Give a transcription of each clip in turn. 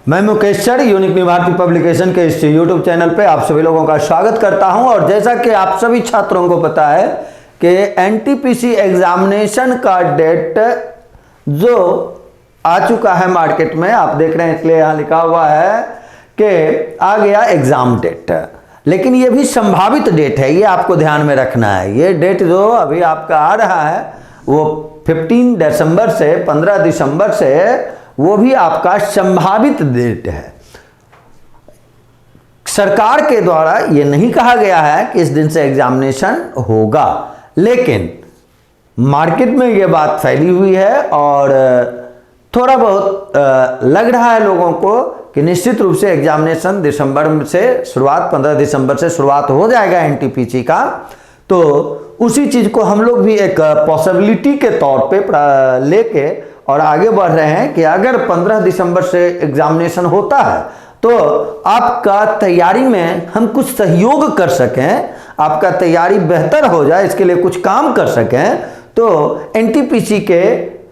मैं Mukesh sir unique new Bharti publication के इस यूट्यूब चैनल पे आप सभी लोगों का स्वागत करता हूं। और जैसा कि आप सभी छात्रों को पता है कि एनटीपीसी एग्जामिनेशन का डेट जो आ चुका है मार्केट में, आप देख रहे हैं, इसलिए यहाँ लिखा हुआ है कि आ गया एग्जाम डेट। लेकिन ये भी संभावित डेट है, ये आपको ध्यान में रखना है। ये डेट जो अभी आपका आ रहा है वो 15 दिसंबर से 15 दिसंबर से वो भी आपका संभावित डेट है। सरकार के द्वारा ये नहीं कहा गया है कि इस दिन से एग्जामिनेशन होगा, लेकिन मार्केट में ये बात फैली हुई है और थोड़ा बहुत लग रहा है लोगों को कि निश्चित रूप से एग्जामिनेशन दिसंबर से शुरुआत, 15 दिसंबर से शुरुआत हो जाएगा एनटीपीसी का। तो उसी चीज को हम लोग भी एक पॉसिबिलिटी के तौर पे लेके और आगे बढ़ रहे हैं कि अगर 15 दिसंबर से एग्जामिनेशन होता है तो आपका तैयारी में हम कुछ सहयोग कर सकें, आपका तैयारी बेहतर हो जाए, इसके लिए कुछ काम कर सकें, तो एनटीपीसी के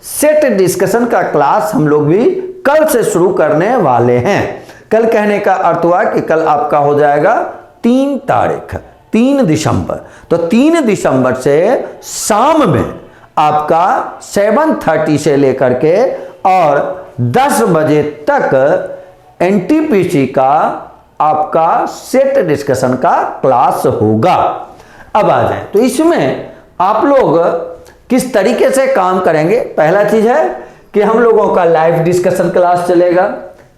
सेट डिस्कशन का क्लास हम लोग भी कल से शुरू करने वाले हैं। कल कहने का अर्थ हुआ कि कल आपका हो जाएगा 3 तारीख 3 दिसंबर। तो 3 दिसंबर से शाम में आपका 7:30 से लेकर के और 10 बजे तक एनटीपीसी का आपका सेट डिस्कशन का क्लास होगा। अब आ जाए तो इसमें आप लोग किस तरीके से काम करेंगे। पहला चीज है कि हम लोगों का लाइव डिस्कशन क्लास चलेगा।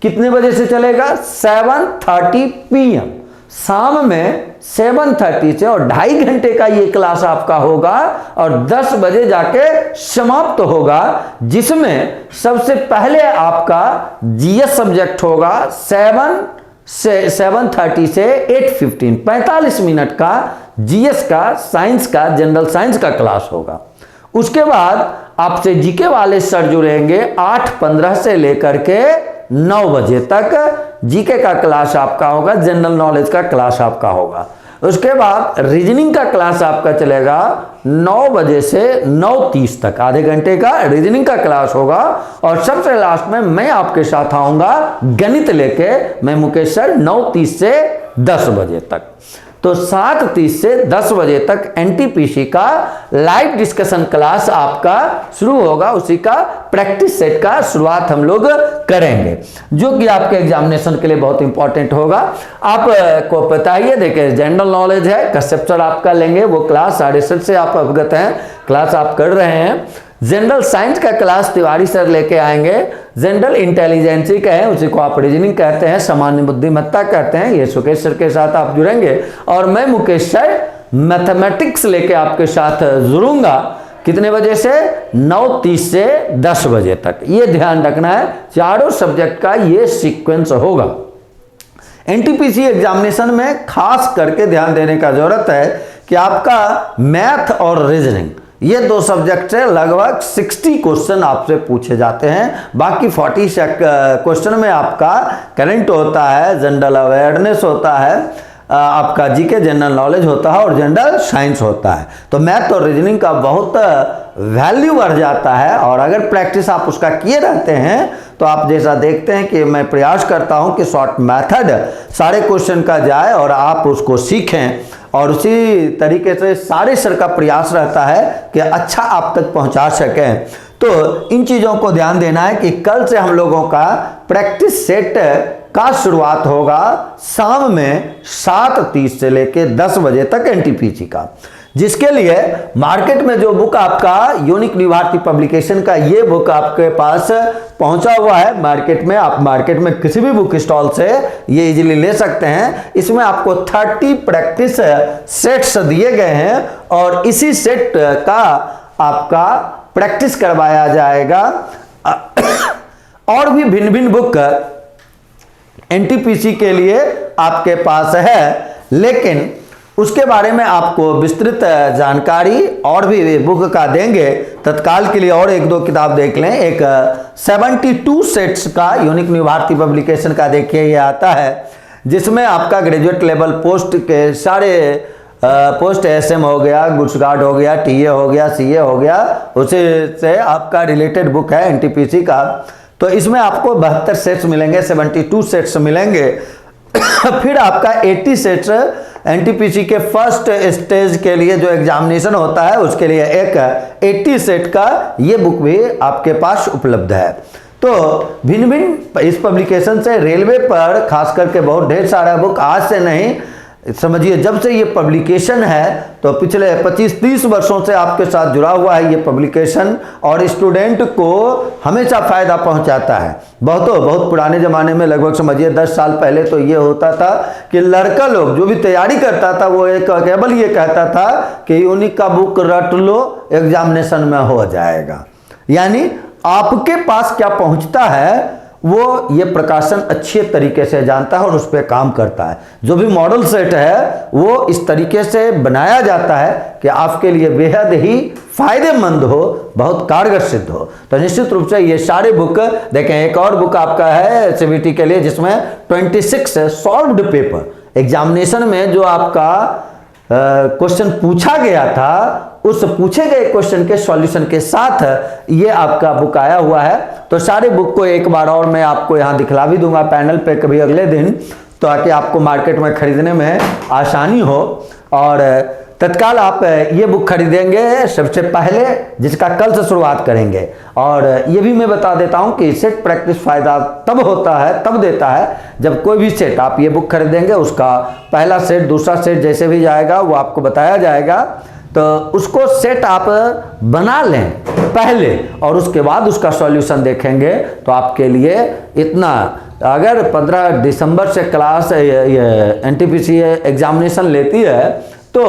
कितने बजे से चलेगा? 7:30 PM शाम में 7:30 से, और 2.5 घंटे का ये क्लास आपका होगा और 10 बजे जाके समाप्त होगा, जिसमें सबसे पहले आपका जीएस सब्जेक्ट होगा 7:30 से 8:15 45 मिनट का जीएस का, साइंस का, जनरल साइंस का क्लास होगा। उसके बाद आपसे जीके वाले सर जुड़ेंगे 8:15 से लेकर के 9 बजे तक जीके का क्लास आपका होगा, जनरल नॉलेज का क्लास आपका होगा। उसके बाद रीजनिंग का क्लास आपका चलेगा 9 बजे से 9:30 तक, आधे घंटे का रीजनिंग का क्लास होगा। और सबसे लास्ट में मैं आपके साथ आऊंगा गणित लेके, मैं मुकेश सर, 9:30 से 10 बजे तक। तो 7:30 से 10 बजे तक एनटीपीसी का लाइव डिस्कशन क्लास आपका शुरू होगा। उसी का प्रैक्टिस सेट का शुरुआत हम लोग करेंगे, जो कि आपके एग्जामिनेशन के लिए बहुत इंपॉर्टेंट होगा। आपको पता ही है, देखिए जनरल नॉलेज है, कश्यप सर आपका लेंगे वो क्लास 7:30 से, आप अवगत हैं, क्लास आप कर रहे हैं। जनरल साइंस का क्लास तिवारी सर लेके आएंगे। जनरल इंटेलिजेंसी का है, उसी को आप रीजनिंग कहते हैं, सामान्य बुद्धिमत्ता कहते हैं, ये सुकेश सर के साथ आप जुड़ेंगे। और मैं मुकेश सर मैथमेटिक्स लेके आपके साथ जुड़ूंगा। कितने बजे से? 9:30 से 10 बजे तक। ये ध्यान रखना है, चारों सब्जेक्ट का ये सीक्वेंस होगा। एनटीपीसी एग्जामिनेशन में खास करके ध्यान देने का जरूरत है कि आपका मैथ और रीजनिंग, ये 2 सब्जेक्ट से लगभग 60 क्वेश्चन आपसे पूछे जाते हैं। बाकी 40 क्वेश्चन में आपका करंट होता है, जनरल अवेयरनेस होता है, आपका जीके जनरल नॉलेज होता है और जनरल साइंस होता है। तो मैथ और रीजनिंग का बहुत वैल्यू बढ़ जाता है। और अगर प्रैक्टिस आप उसका किए रहते हैं तो आप जैसा देखते हैं कि मैं प्रयास करता हूं कि शॉर्ट मेथड सारे क्वेश्चन का जाए और आप उसको सीखें, और उसी तरीके से सारे सर का प्रयास रहता है कि अच्छा आप तक पहुंचा सकें। तो इन चीज़ों को ध्यान देना है कि कल से हम लोगों का प्रैक्टिस सेट का शुरुआत होगा शाम में 7:30 से लेके 10 बजे तक एनटीपीसी का, जिसके लिए मार्केट में जो बुक आपका यूनिक न्यू भारती पब्लिकेशन का ये बुक आपके पास पहुंचा हुआ है मार्केट में, आप मार्केट में किसी भी बुक स्टॉल से ये इजीली ले सकते हैं। इसमें आपको 30 प्रैक्टिस सेट्स दिए गए हैं और इसी सेट का आपका प्रैक्टिस करवाया जाएगा। और भी भिन्न भिन्न बुक एनटीपीसी के लिए आपके पास है, लेकिन उसके बारे में आपको विस्तृत जानकारी और भी बुक का देंगे। तत्काल के लिए और 1-2 किताब देख लें। एक 72 सेट्स का यूनिक न्यू भारती पब्लिकेशन का देखिए ये आता है, जिसमें आपका ग्रेजुएट लेवल पोस्ट के सारे पोस्ट एसएम हो गया, गुड्स गार्ड हो गया, टीए हो गया, सीए हो गया, उसी से आपका रिलेटेड बुक है एनटीपीसी का। तो इसमें आपको 72 सेट्स मिलेंगे, 72 सेट्स मिलेंगे। फिर आपका 80 सेट्स एनटीपीसी के फर्स्ट स्टेज के लिए जो एग्जामिनेशन होता है उसके लिए एक 80 सेट का ये बुक भी आपके पास उपलब्ध है। तो भिन्न भिन्न इस पब्लिकेशन से रेलवे पर खास करके बहुत ढेर सारा बुक आज से नहीं, समझिए जब से ये पब्लिकेशन है तो पिछले 25-30 वर्षों से आपके साथ जुड़ा हुआ है ये पब्लिकेशन, और स्टूडेंट को हमेशा फ़ायदा पहुंचाता है। बहुत पुराने ज़माने में, लगभग समझिए 10 साल पहले तो ये होता था कि लड़का लोग जो भी तैयारी करता था वो एक केवल ये कहता था कि यूनिक का बुक रट लो, एग्जामिनेशन में हो जाएगा। यानी आपके पास क्या पहुंचता है वो ये प्रकाशन अच्छे तरीके से जानता है और उस पर काम करता है। जो भी मॉडल सेट है वो इस तरीके से बनाया जाता है कि आपके लिए बेहद ही फायदेमंद हो, बहुत कारगर सिद्ध हो। तो निश्चित रूप से ये सारे बुक देखें। एक और बुक आपका है सीबीटी के लिए जिसमें 26 सॉल्व्ड पेपर, एग्जामिनेशन में जो आपका क्वेश्चन पूछा गया था उस पूछे गए क्वेश्चन के सॉल्यूशन के साथ ये आपका बुक आया हुआ है। तो सारे बुक को एक बार और मैं आपको यहाँ दिखला भी दूंगा पैनल पे कभी अगले दिन, ताकि आपको मार्केट में खरीदने में आसानी हो। और तत्काल आप ये बुक खरीदेंगे सबसे पहले, जिसका कल से शुरुआत करेंगे। और ये भी मैं बता देता हूँ कि सेट प्रैक्टिस फ़ायदा तब होता है, तब देता है जब कोई भी सेट आप ये बुक खरीदेंगे उसका पहला सेट दूसरा सेट जैसे भी जाएगा वो आपको बताया जाएगा। तो उसको सेट आप बना लें पहले और उसके बाद उसका सॉल्यूशन देखेंगे तो आपके लिए इतना, अगर 15 दिसंबर से क्लास एनटीपीसी एग्जामिनेशन लेती है तो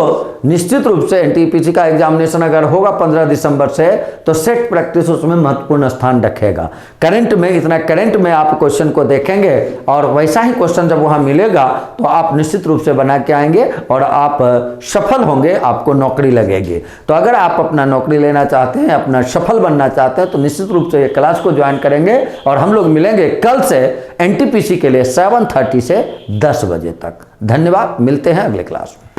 निश्चित रूप से एनटीपीसी का एग्जामिनेशन अगर होगा 15 दिसंबर से तो सेट प्रैक्टिस उसमें महत्वपूर्ण स्थान रखेगा। करंट में इतना करंट में आप क्वेश्चन को देखेंगे और वैसा ही क्वेश्चन जब वहाँ मिलेगा तो आप निश्चित रूप से बना के आएंगे और आप सफल होंगे, आपको नौकरी लगेगी। तो अगर आप अपना नौकरी लेना चाहते हैं, अपना सफल बनना चाहते हैं तो निश्चित रूप से ये क्लास को ज्वाइन करेंगे और हम लोग मिलेंगे कल से एनटीपीसी के लिए 7:30 से 10 बजे तक। धन्यवाद, मिलते हैं अगले क्लास में।